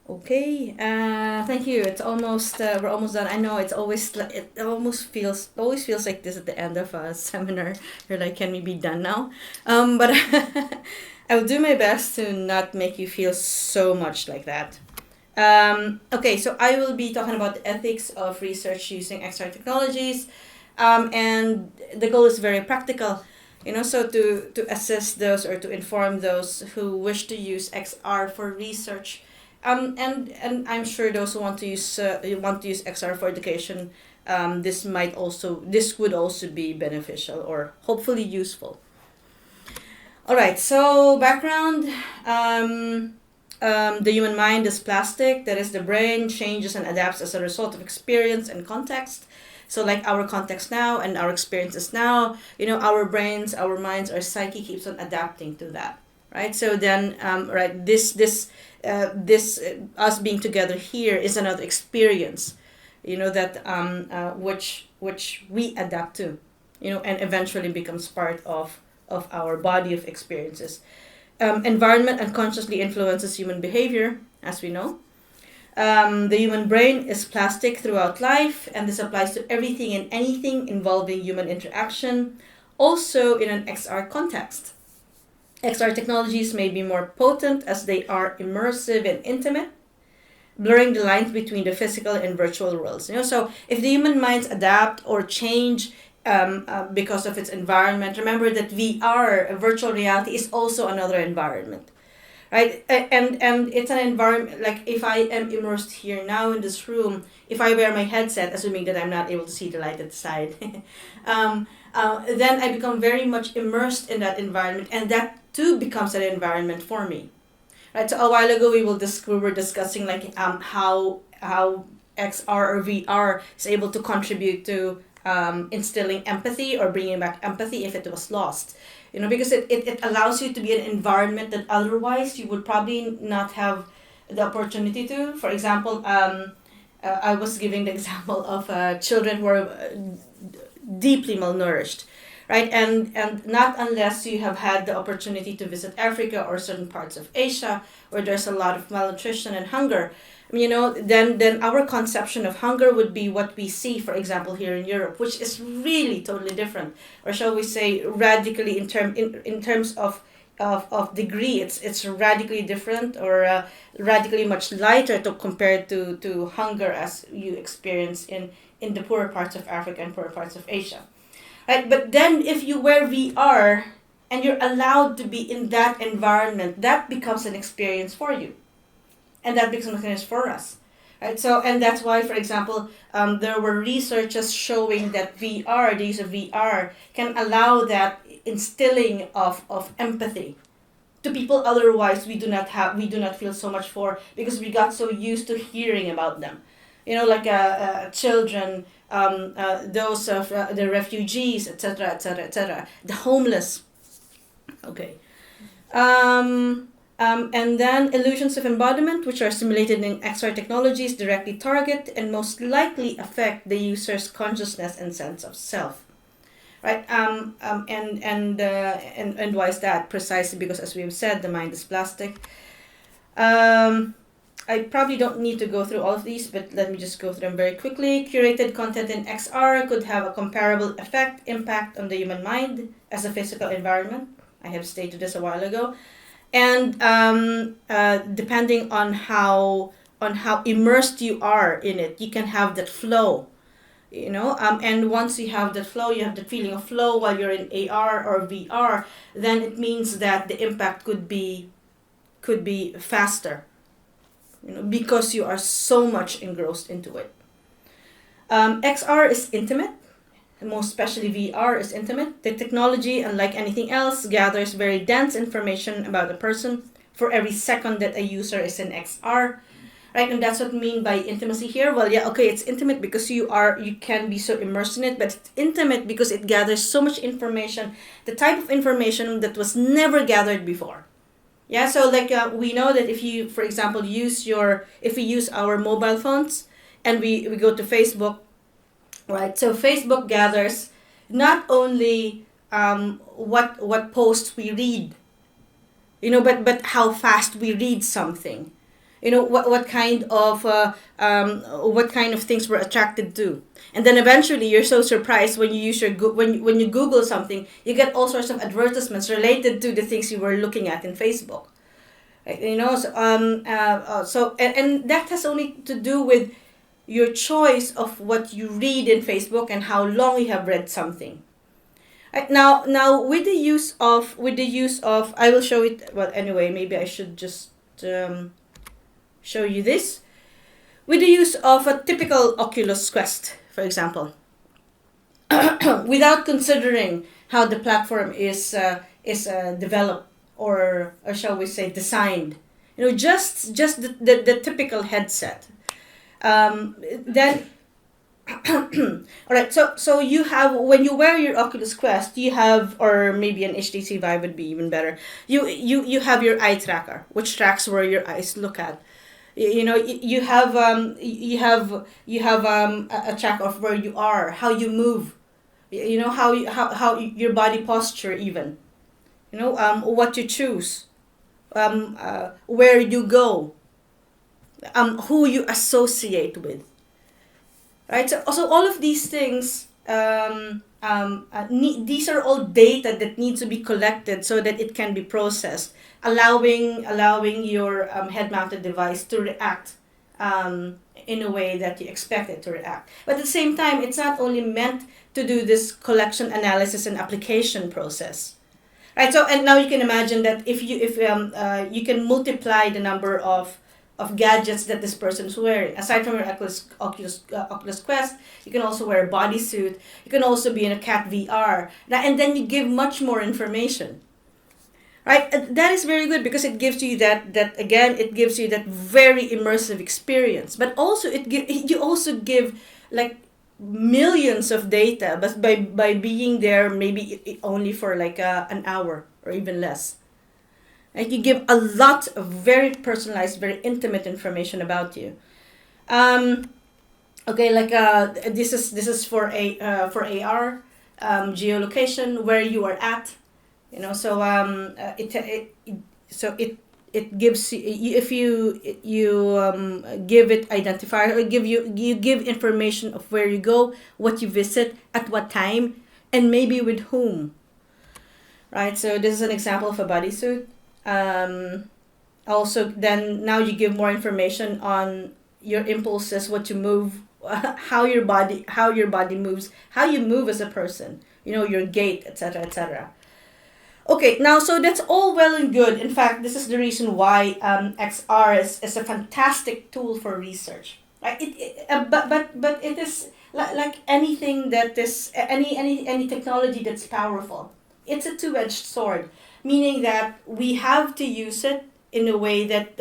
Okay, thank you. It's almost we're almost done. I know it always feels like this at the end of a seminar. You're like, can we be done now? But I will do my best to not make you feel so much like that. Okay, so I will be talking about the ethics of research using XR technologies, and the goal is very practical. So to assist those or to inform those who wish to use XR for research, and I'm sure those who want to use XR for education, this would also be beneficial or hopefully useful. All right. So background. The human mind is plastic. That is, the brain changes and adapts as a result of experience and context. So, like our context now and our experiences now, our brains, our minds, our psyche keeps on adapting to that, right? So then, right, us being together here is another experience, that which we adapt to, and eventually becomes part of our body of experiences. Environment unconsciously influences human behavior, as we know. The human brain is plastic throughout life, and this applies to everything and anything involving human interaction, also in an XR context. XR technologies may be more potent as they are immersive and intimate, blurring the lines between the physical and virtual worlds. So if the human minds adapt or change because of its environment, remember that VR, virtual reality, is also another environment, right? And it's an environment, like if I am immersed here now in this room, if I wear my headset, assuming that I'm not able to see the light at the side, then I become very much immersed in that environment, and that too becomes an environment for me, right? So a while ago we were discussing like how XR or VR is able to contribute to instilling empathy or bringing back empathy if it was lost. Because it allows you to be in an environment that otherwise you would probably not have the opportunity to. For example, I was giving the example of children who are deeply malnourished, right? And not unless you have had the opportunity to visit Africa or certain parts of Asia where there's a lot of malnutrition and hunger. Then our conception of hunger would be what we see, for example, here in Europe, which is really totally different, or shall we say, radically in terms of degree. It's radically different, or radically much lighter to compared to hunger as you experience in the poorer parts of Africa and poorer parts of Asia, right? But then if you wear VR and you're allowed to be in that environment, that becomes an experience for you, and that becomes an experience for us, right? So, and that's why, for example, there were researchers showing that VR, the use of VR, can allow that instilling of empathy to people otherwise we do not feel so much for, because we got so used to hearing about them, like children, those of the refugees, etc., etc., etc., the homeless. Okay. And then illusions of embodiment, which are simulated in XR technologies, directly target and most likely affect the user's consciousness and sense of self. Right? And why is that? Precisely because, as we've said, the mind is plastic. I probably don't need to go through all of these, but let me just go through them very quickly. Curated content in XR could have a comparable impact on the human mind as a physical environment. I have stated this a while ago. And depending on how immersed you are in it, you can have that flow. And once you have that flow, you have the feeling of flow while you're in AR or VR, then it means that the impact could be faster, because you are so much engrossed into it. XR is intimate, most especially VR is intimate. The technology, unlike anything else, gathers very dense information about a person for every second that a user is in XR. Right, and that's what I mean by intimacy here. Well, yeah, okay, it's intimate because you can be so immersed in it, but it's intimate because it gathers so much information, the type of information that was never gathered before. Yeah, so like we know that if you, for example, if we use our mobile phones and we go to Facebook, right? So Facebook gathers not only what posts we read, but how fast we read something. what kind of things we're attracted to. And then eventually you're so surprised when you use when you Google something, you get all sorts of advertisements related to the things you were looking at in Facebook. Right? And that has only to do with your choice of what you read in Facebook and how long you have read something. Right, now with the use of, I will show it. Well, anyway, maybe I should just show you this. With the use of a typical Oculus Quest, for example, without considering how the platform is developed, or shall we say designed, just the typical headset. Then all right, so you have, when you wear your Oculus Quest, you have, or maybe an HTC Vive would be even better. You have your eye tracker, which tracks where your eyes look at. You have a track of where you are, how you move, how your body posture, even, what you choose, where you go, who you associate with. Right, so all of these things, these are all data that need to be collected so that it can be processed, allowing your head-mounted device to react in a way that you expect it to react. But at the same time, it's not only meant to do this collection, analysis, and application process. Right, so and now you can imagine that if you can multiply the number of gadgets that this person is wearing. Aside from your Oculus Quest, you can also wear a bodysuit. You can also be in a cat VR. And then you give much more information. Right? That is very good because it gives you that it gives you that very immersive experience. But also you also give like millions of data, but by being there maybe only for like an hour or even less. And you give a lot of very personalized, very intimate information about you. Okay, like this is for AR, geolocation, where you are at. So it gives you, if you give it identifier, or you give information of where you go, what you visit, at what time, and maybe with whom. Right. So this is an example of a bodysuit. Also, then now you give more information on your impulses, what you move, how your body moves, how you move as a person, your gait, etc., etc. Okay, now so that's all well and good. In fact, this is the reason why XR is a fantastic tool for research. Right? But it is like anything that is any technology that's powerful. It's a two-edged sword, meaning that we have to use it in a way that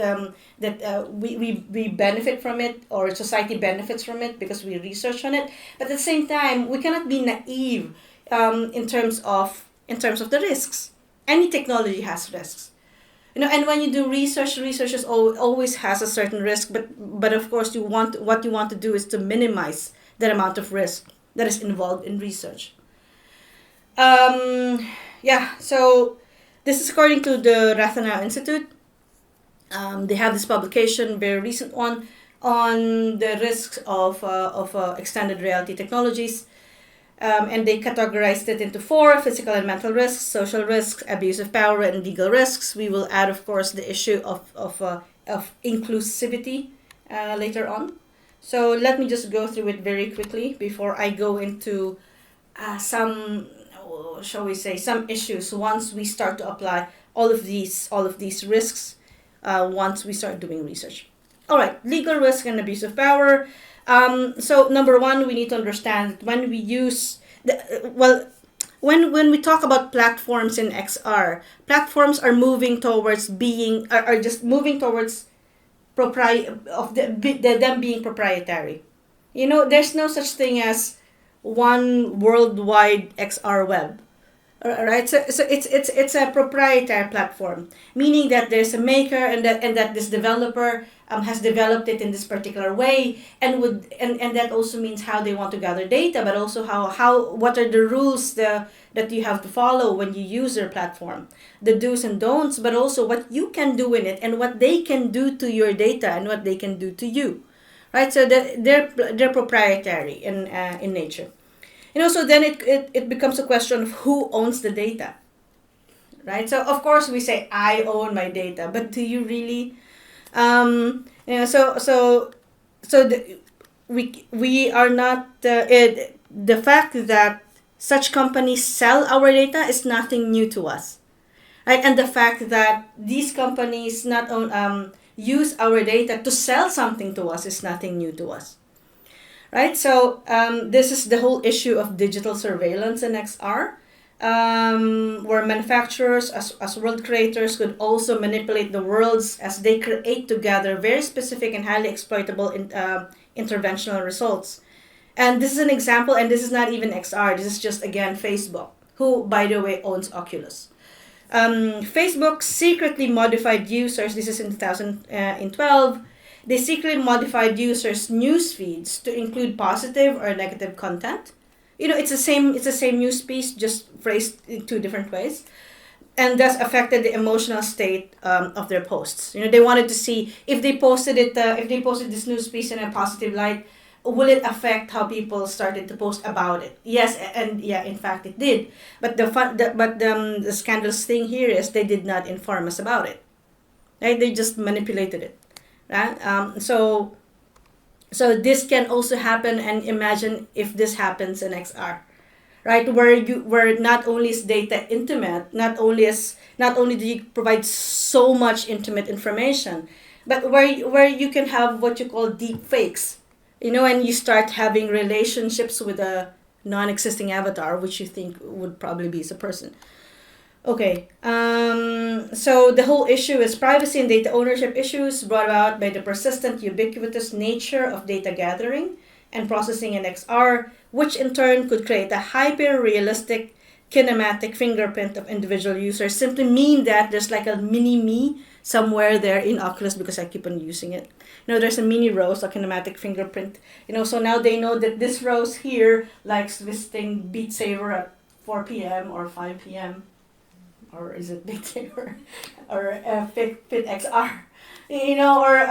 we benefit from it, or society benefits from it because we research on it. But at the same time, we cannot be naive in terms of the risks. Any technology has risks, and when you do research always has a certain risk. But of course, what you want to do is to minimize that amount of risk that is involved in research. Yeah, so this is according to the Rathenau Institute. They have this publication, very recent one, on the risks of extended reality technologies. And they categorized it into 4: physical and mental risks, social risks, abuse of power, and legal risks. We will add, of course, the issue of inclusivity later on. So let me just go through it very quickly before I go into some, shall we say, some issues once we start to apply all of these risks once we start doing research. All right, legal risk and abuse of power. So number one, we need to understand when we use when we talk about platforms in XR, platforms are moving towards are just moving towards them being proprietary. There's no such thing as one worldwide XR web. Right, so it's a proprietary platform, meaning that there's a maker, and that this developer has developed it in this particular way, and that also means how they want to gather data, but also how what are the rules that you have to follow when you use their platform, the do's and don'ts, but also what you can do in it and what they can do to your data and what they can do to you, right? So they're proprietary in nature. So then it becomes a question of who owns the data, right? So of course we say I own my data, but do you really? We are not the fact that such companies sell our data is nothing new to us, right? And the fact that these companies not use our data to sell something to us is nothing new to us. Right, so this is the whole issue of digital surveillance in XR, where manufacturers as world creators could also manipulate the worlds as they create to gather very specific and highly exploitable interventional results. And this is an example, and this is not even XR, this is just, again, Facebook, who, by the way, owns Oculus. Facebook secretly modified users, this is in 2012, they secretly modified users' news feeds to include positive or negative content. It's the same news piece, just phrased in two different ways, and thus affected the emotional state of their posts. They wanted to see if they posted this news piece in a positive light, will it affect how people started to post about it? Yes, and yeah, in fact, it did. But the scandalous thing here is they did not inform us about it. Right? They just manipulated it. Right? So this can also happen, and imagine if this happens in XR, right? Where not only is data intimate, not only do you provide so much intimate information, but where you can have what you call deep fakes, and you start having relationships with a non-existing avatar, which you think would probably be a person. Okay, so the whole issue is privacy and data ownership issues brought about by the persistent, ubiquitous nature of data gathering and processing in XR, which in turn could create a hyper-realistic kinematic fingerprint of individual users, simply mean that there's like a mini me somewhere there in Oculus, because I keep on using it. There's a mini Rose, a kinematic fingerprint. So now they know that this Rose here likes visiting Beat Saber at 4 p.m. or 5 p.m. Or is it Beat Saber or Fit XR? Or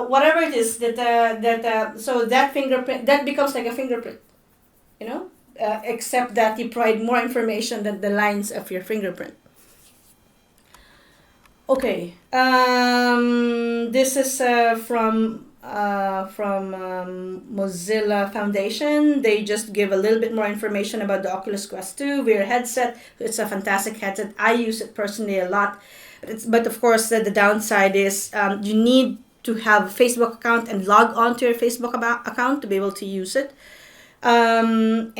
whatever it is so that fingerprint, that becomes like a fingerprint, except that you provide more information than the lines of your fingerprint. Okay, this is from Mozilla Foundation. They just give a little bit more information about the Oculus Quest 2 VR headset. It's a fantastic headset. I use it personally a lot. But of course, the downside is you need to have a Facebook account and log on to your Facebook account to be able to use it. And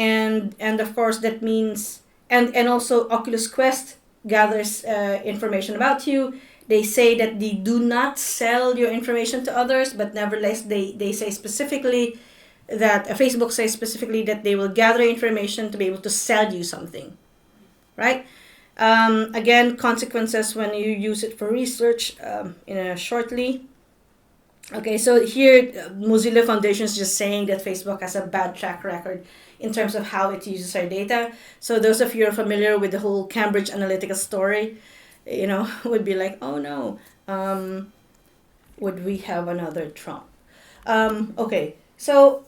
of course, that means, and also Oculus Quest gathers information about you. They say that they do not sell your information to others, but nevertheless, they say specifically that Facebook says specifically that they will gather information to be able to sell you something, right? Again, consequences when you use it for research shortly. Okay, so here Mozilla Foundation is just saying that Facebook has a bad track record in terms of how it uses our data. So those of you who are familiar with the whole Cambridge Analytica story, would be like, oh no, would we have another Trump? Okay, so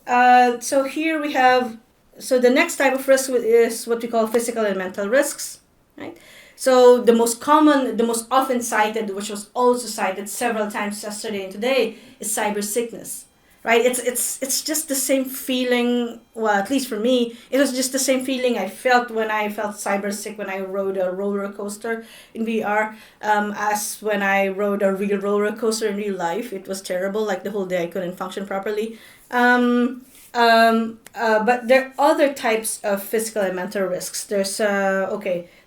here we have, so the next type of risk is what we call physical and mental risks, right? So the most common, the most often cited, which was also cited several times yesterday and today, is cyber sickness, right? It's just the same feeling. Well, at least for me, it was just the same feeling I felt when I felt cyber sick when I rode a roller coaster in VR, as when I rode a real roller coaster in real life. It was terrible. Like the whole day I couldn't function properly. But there are other types of physical and mental risks. There's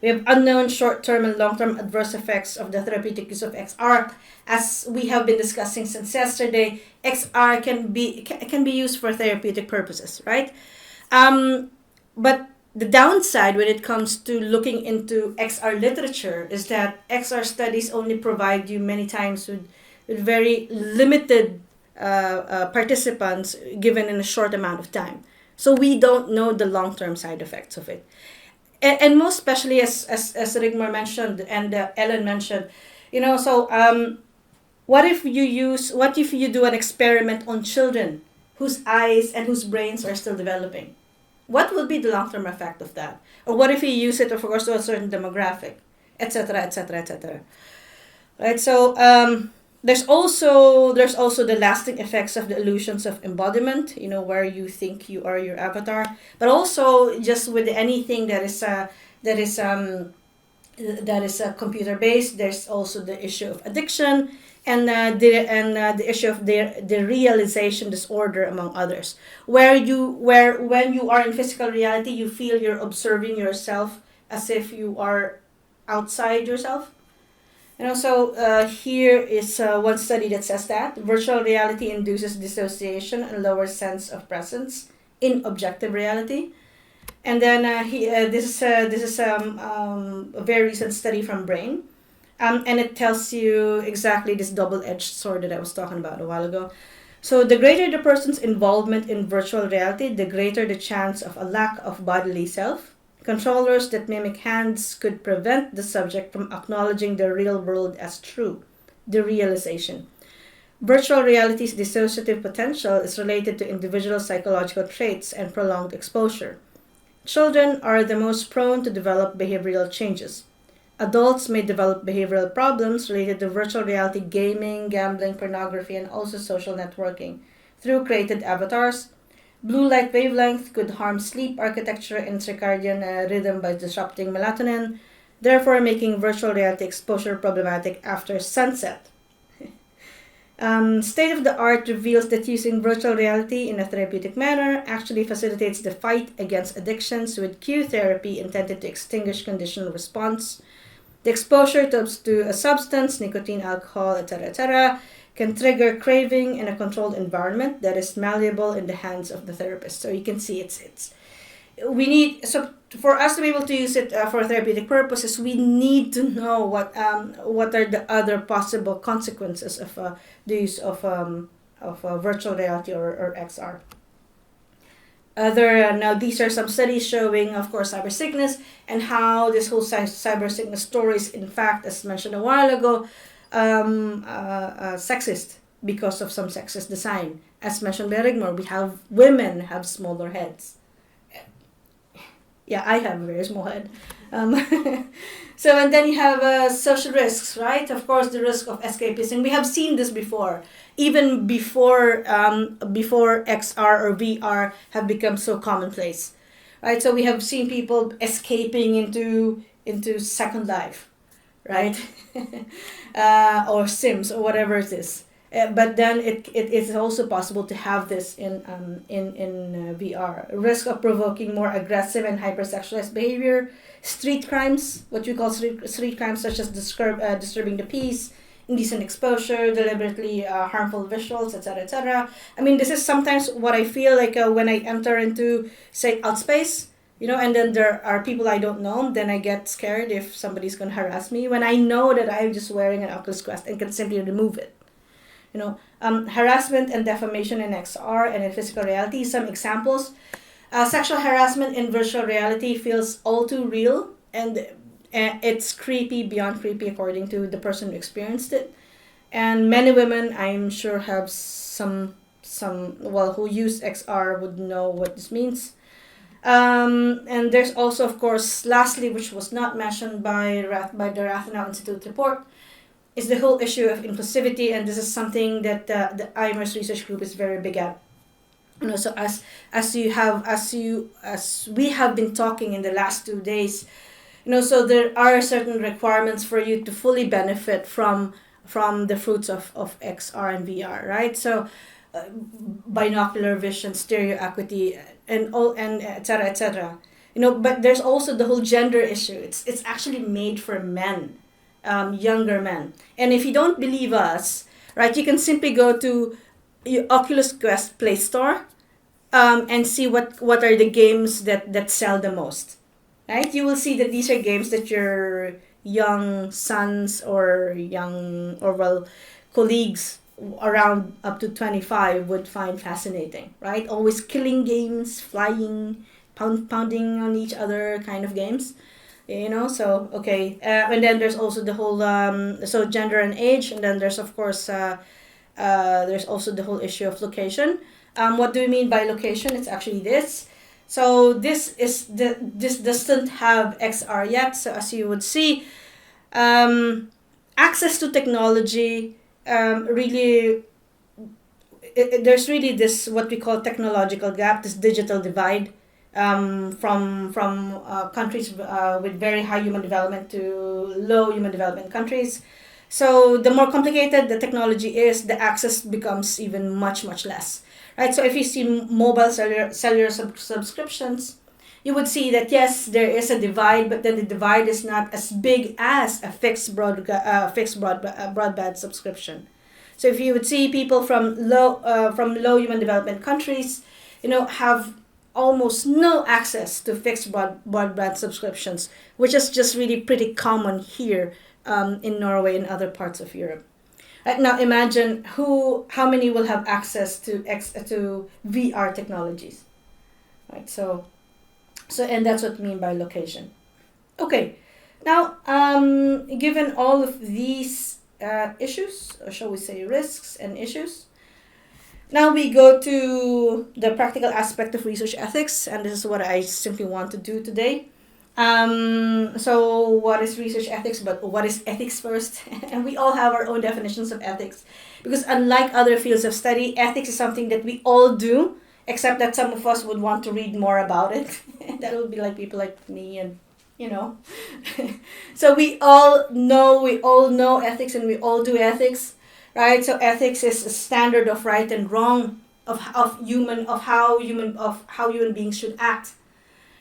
we have unknown short-term and long-term adverse effects of the therapeutic use of XR. As we have been discussing since yesterday, XR can be used for therapeutic purposes, right? But the downside when it comes to looking into XR literature is that XR studies only provide you many times with very limited participants given in a short amount of time. So we don't know the long-term side effects of it. And most especially as Rigmor mentioned and Ellen mentioned, what if you do an experiment on children whose eyes and whose brains are still developing? What will be the long-term effect of that? Or what if you use it, of course, to a certain demographic, etc., etc., etc. Right. So there's also the lasting effects of the illusions of embodiment. Where you think you are your avatar, but also just with anything that is computer based. There's also the issue of addiction and the issue of the realization disorder, among others, where when you are in physical reality you feel you're observing yourself as if you are outside yourself. Here is one study that says that virtual reality induces dissociation and lower sense of presence in objective reality. And then this is a very recent study from Brain, and it tells you exactly this double-edged sword that I was talking about a while ago. So the greater the person's involvement in virtual reality, the greater the chance of a lack of bodily self. Controllers that mimic hands could prevent the subject from acknowledging the real world as true, the realization. Virtual reality's dissociative potential is related to individual psychological traits and prolonged exposure. Children are the most prone to develop behavioral changes. Adults may develop behavioral problems related to virtual reality gaming, gambling, pornography, and also social networking through created avatars. Blue light wavelength could harm sleep architecture and circadian rhythm by disrupting melatonin, therefore making virtual reality exposure problematic after sunset. State of the art reveals that using virtual reality in a therapeutic manner actually facilitates the fight against addictions with cue therapy intended to extinguish conditional response. The exposure to a substance, nicotine, alcohol, etc., can trigger craving in a controlled environment that is malleable in the hands of the therapist. So you can see for us to be able to use it for therapeutic purposes, we need to know what are the other possible consequences of the use of virtual reality or XR. Now these are some studies showing, of course, cyber sickness and how this whole cyber sickness story is, in fact, as mentioned a while ago, sexist because of some sexist design. As mentioned by Rigmor, women have smaller heads. Yeah, I have a very small head. So, and then you have social risks, right? Of course, the risk of escapism. We have seen this before, even before XR or VR have become so commonplace, right? So we have seen people escaping into Second Life, right? Or Sims or whatever it is. But then it is also possible to have this in VR. Risk of provoking more aggressive and hypersexualized behavior, street crimes, what you call street crimes, such as disturbing the peace, indecent exposure, deliberately harmful visuals, etc., etc. I mean, this is sometimes what I feel like when I enter into, say, outspace, and then there are people I don't know, then I get scared if somebody's going to harass me when I know that I'm just wearing an Oculus Quest and can simply remove it. Harassment and defamation in XR and in physical reality. Some examples. Sexual harassment in virtual reality feels all too real, and it's creepy beyond creepy according to the person who experienced it. And many women, I'm sure, have who use XR would know what this means. And there's also, of course, lastly, which was not mentioned by the Rathenau Institute report, is the whole issue of inclusivity, and this is something that the IMERS research group is very big at. So as we have been talking in the last 2 days, so there are certain requirements for you to fully benefit from the fruits of XR and VR, right? So binocular vision, stereo acuity, and etc., etc. But there's also the whole gender issue. It's actually made for men. Younger men. And if you don't believe us, right, you can simply go to your Oculus Quest Play Store and see what are the games that sell the most, right? You will see that these are games that your young sons or young or well colleagues around up to 25 would find fascinating, right? Always killing games, flying, pounding on each other kind of games, so okay. And then there's also the whole so gender and age, and then there's of course there's also the whole issue of location. What do we mean by location? It's actually this. So this doesn't have XR yet. So as you would see, access to technology really there's really this what we call technological gap, this digital divide, from countries with very high human development to low human development countries. So the more complicated the technology is, the access becomes even much less, right? So if you see mobile cellular subscriptions, you would see that yes, there is a divide, but then the divide is not as big as a fixed broadband subscription. So if you would see people from low human development countries, have almost no access to fixed broadband subscriptions, which is just really pretty common here in Norway and other parts of Europe. Right now, imagine how many will have access to VR technologies, right? So and that's what I mean by location. Okay, now given all of these issues, or shall we say risks and issues, now we go to the practical aspect of research ethics, and this is what I simply want to do today. So what is research ethics, but what is ethics first? And we all have our own definitions of ethics, because unlike other fields of study, ethics is something that we all do, except that some of us would want to read more about it. That would be like people like me and so we all know ethics, and we all do ethics, right? So ethics is a standard of right and wrong, of how human beings should act,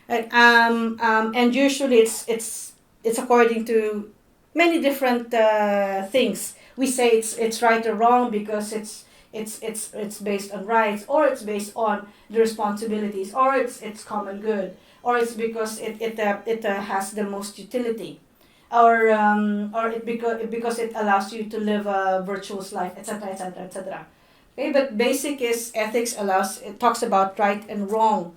right? And usually it's according to many different things. We say it's right or wrong because it's based on rights, or it's based on the responsibilities, or it's common good, or it's because it has the most utility, or because it allows you to live a virtuous life, etc., etc., etc. Okay, but basic is ethics it talks about right and wrong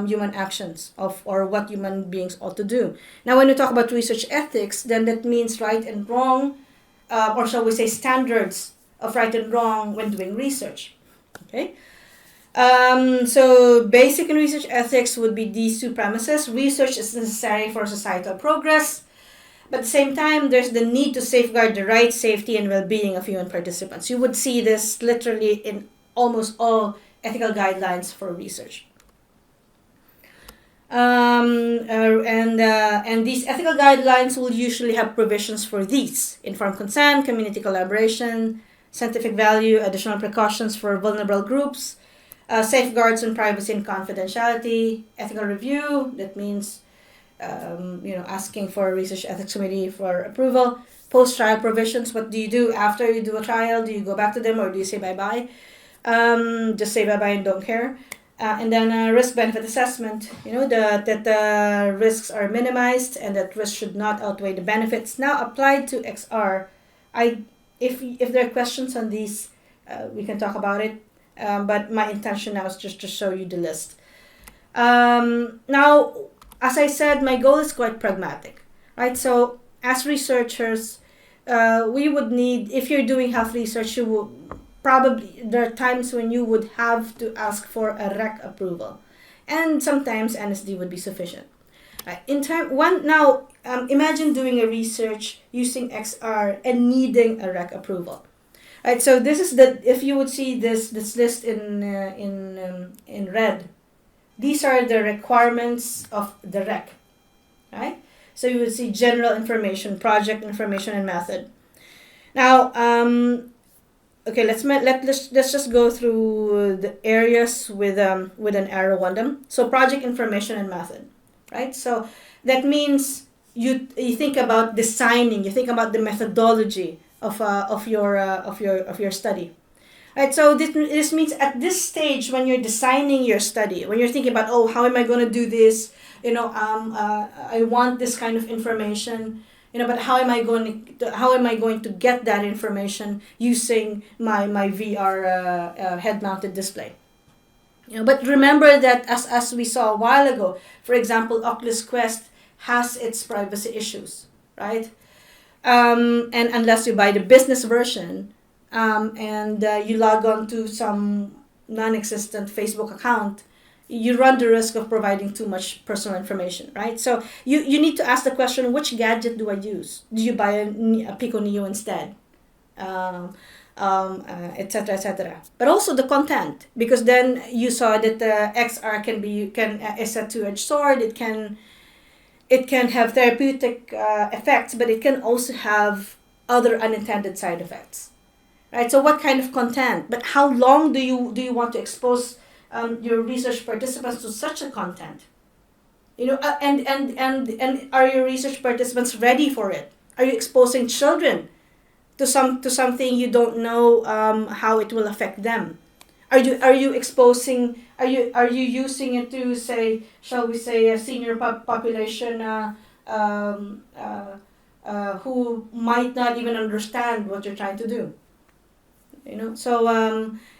human actions or what human beings ought to do. Now, when we talk about research ethics, then that means right and wrong, or shall we say standards of right and wrong when doing research. Okay. So basic in research ethics would be these two premises. Research is necessary for societal progress, but at the same time, there's the need to safeguard the rights, safety, and well-being of human participants. You would see this literally in almost all ethical guidelines for research. And these ethical guidelines will usually have provisions for these: informed consent, community collaboration, scientific value, additional precautions for vulnerable groups, safeguards on privacy and confidentiality, ethical review, that means asking for a research ethics committee for approval, post-trial provisions, what do you do after you do a trial? Do you go back to them, or do you say bye-bye? Just say bye-bye and don't care. And then risk-benefit assessment, that the risks are minimized and that risks should not outweigh the benefits. Now, applied to XR, if there are questions on these, we can talk about it. But my intention now is just to show you the list. Now, as I said, my goal is quite pragmatic, right? So as researchers, we would need, if you're doing health research, you will probably, there are times when you would have to ask for a REC approval. And sometimes NSD would be sufficient. Right. Imagine doing a research using XR and needing a REC approval. Right, so this is if you would see this list in red, these are the requirements of the REC, right? So you would see general information, project information, and method. Now, okay, let's just go through the areas with an arrow on them. So project information and method, right? So that means you think about designing, you think about the methodology of your study. Right, so this means at this stage when you're designing your study, when you're thinking about, oh, how am I going to do this? I want this kind of information. But how am I going to get that information using my VR head-mounted display? But remember that as we saw a while ago, for example, Oculus Quest has its privacy issues, right? And unless you buy the business version, and you log on to some non-existent Facebook account, you run the risk of providing too much personal information, right? So you need to ask the question, which gadget do I use? Do you buy a Pico Neo instead? Etc., etc. But also the content, because then you saw that the XR is a two-edged sword. It can have therapeutic effects, but it can also have other unintended side effects, right? So what kind of content? But how long do you want to expose your research participants to such a content? And are your research participants ready for it? Are you exposing children to something you don't know how it will affect them? Are you using it to, say, shall we say, a senior population who might not even understand what you're trying to do? So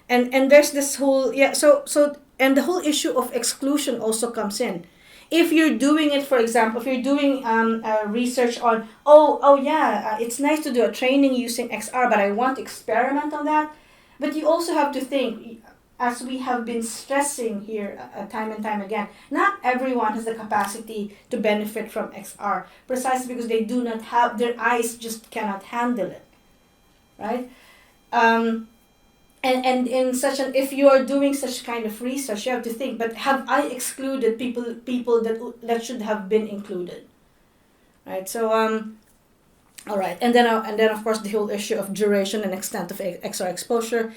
and there's this whole, and the whole issue of exclusion also comes in. If you're doing it, for example, if you're doing research on, it's nice to do a training using XR, but I want to experiment on that. But you also have to think, as we have been stressing here time and time again, not everyone has the capacity to benefit from XR, precisely because they do not have, their eyes just cannot handle it, right? And in such an, if you are doing such kind of research, you have to think, but have I excluded people that should have been included, right? So all right, and then of course the whole issue of duration and extent of XR exposure.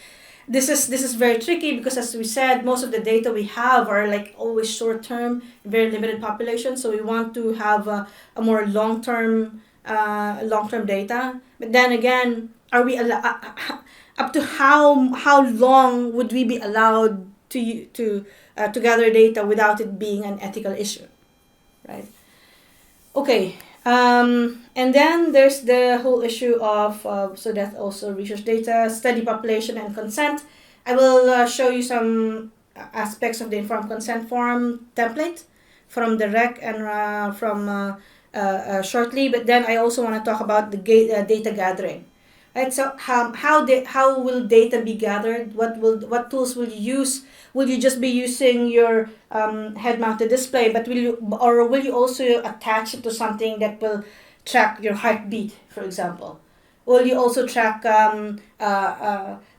This is very tricky because, as we said, most of the data we have are like always short term, very limited population. So we want to have a more long term data. But then again, are we up to how long would we be allowed to gather data without it being an ethical issue, right? Okay. And then there's the whole issue of, so that's also research data, study population, and consent. I will show you some aspects of the informed consent form template from the rec and from shortly, but then I also want to talk about the data gathering. Right, so how will data be gathered? What tools will you use? Will you just be using your head-mounted display, but will you also attach it to something that will track your heartbeat, for example? Will you also track how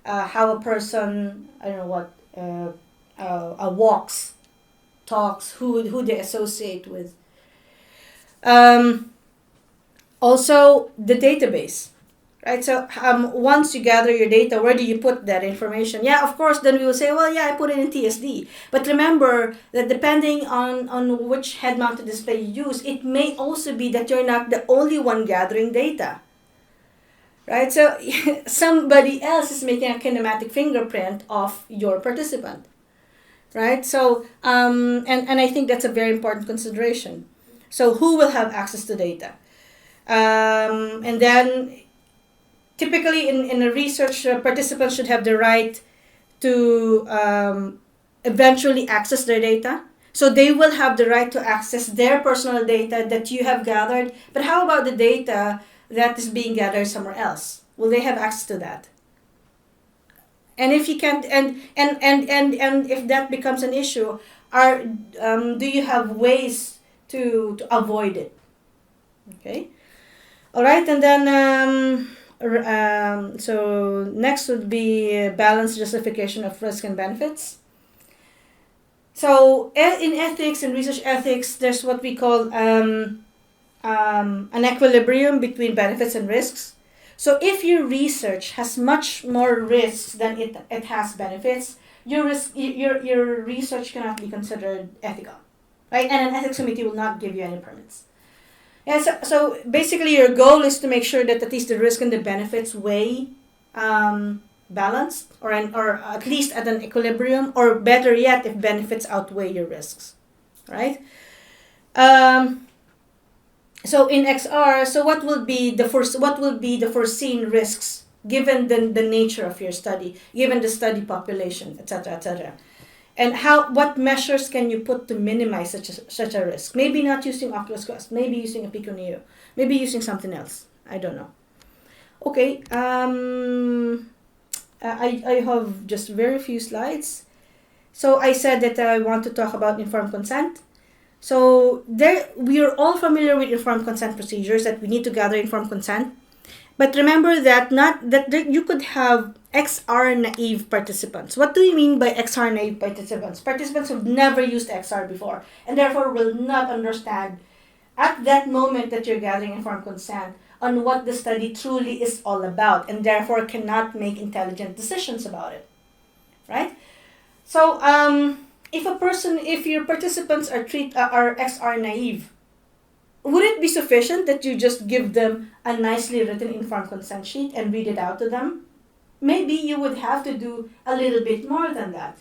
a person, I don't know what, walks, talks, who they associate with? Also, the database. Right, so once you gather your data, where do you put that information? Yeah, of course, then we will say, well, yeah, I put it in TSD. But remember that depending on which head-mounted display you use, it may also be that you're not the only one gathering data. Right, so somebody else is making a kinematic fingerprint of your participant. Right, so and I think that's a very important consideration. So who will have access to data? And then typically, in a research, participants should have the right to eventually access their data. So they will have the right to access their personal data that you have gathered. But how about the data that is being gathered somewhere else? Will they have access to that? And if you can't, and if that becomes an issue, do you have ways to avoid it? Okay. All right, and then. So next would be balanced justification of risk and benefits. So in ethics and research ethics, there's what we call an equilibrium between benefits and risks. So if your research has much more risks than it has benefits, your research cannot be considered ethical, right? And an ethics committee will not give you any permits. Yeah, so basically your goal is to make sure that at least the risk and the benefits weigh balanced, or at least at an equilibrium, or better yet, if benefits outweigh your risks, right? So in XR, so what will be the foreseen risks given the nature of your study, given the study population, etc., etc. And what measures can you put to minimize such a risk? Maybe not using Oculus Quest, maybe using a Pico Neo, maybe using something else. I don't know. Okay, I have just very few slides. So I said that I want to talk about informed consent. So we are all familiar with informed consent procedures, that we need to gather informed consent. But remember that you could have XR naive participants. What do you mean by XR naive participants? Participants who've never used XR before and therefore will not understand at that moment that you're gathering informed consent on what the study truly is all about, and therefore cannot make intelligent decisions about it, right? So if your participants are XR naive, would it be sufficient that you just give them a nicely written informed consent sheet and read it out to them? Maybe you would have to do a little bit more than that,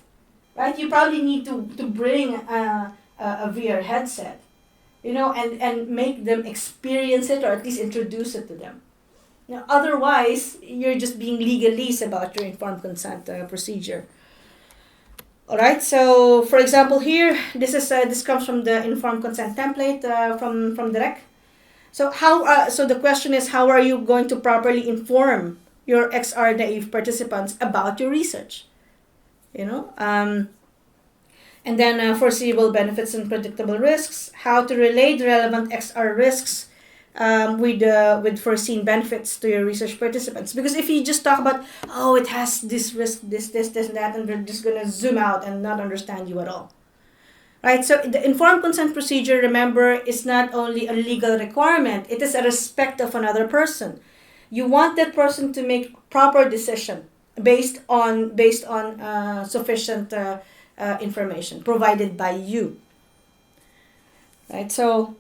right? You probably need to bring a VR headset, and make them experience it, or at least introduce it to them. Otherwise, you're just being legalese about your informed consent procedure. All right. So, for example, here this comes from the informed consent template from the rec. So so the question is, how are you going to properly inform your XR naive participants about your research? And then foreseeable benefits and predictable risks. How to relate relevant XR risks with foreseen benefits to your research participants. Because if you just talk about, it has this risk, this, and that, and they're just going to zoom out and not understand you at all. Right? So the informed consent procedure, remember, is not only a legal requirement, it is a respect of another person. You want that person to make proper decision based on sufficient information provided by you. Right? So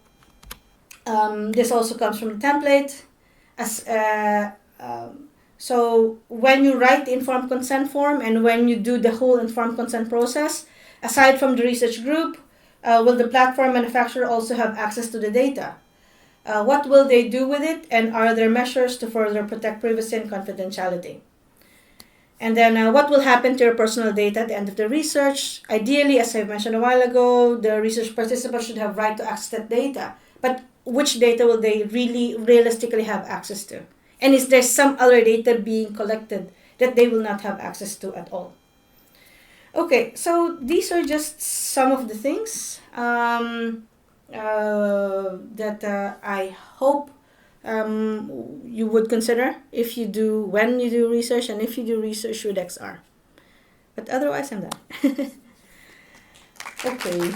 this also comes from the template. So when you write the informed consent form and when you do the whole informed consent process, aside from the research group, will the platform manufacturer also have access to the data? What will they do with it? And are there measures to further protect privacy and confidentiality? And then what will happen to your personal data at the end of the research? Ideally, as I mentioned a while ago, the research participants should have right to access that data. But which data will they really realistically have access to? And is there some other data being collected that they will not have access to at all? Okay, so these are just some of the things that I hope you would consider when you do research, and if you do research with XR. But otherwise, I'm done. Okay.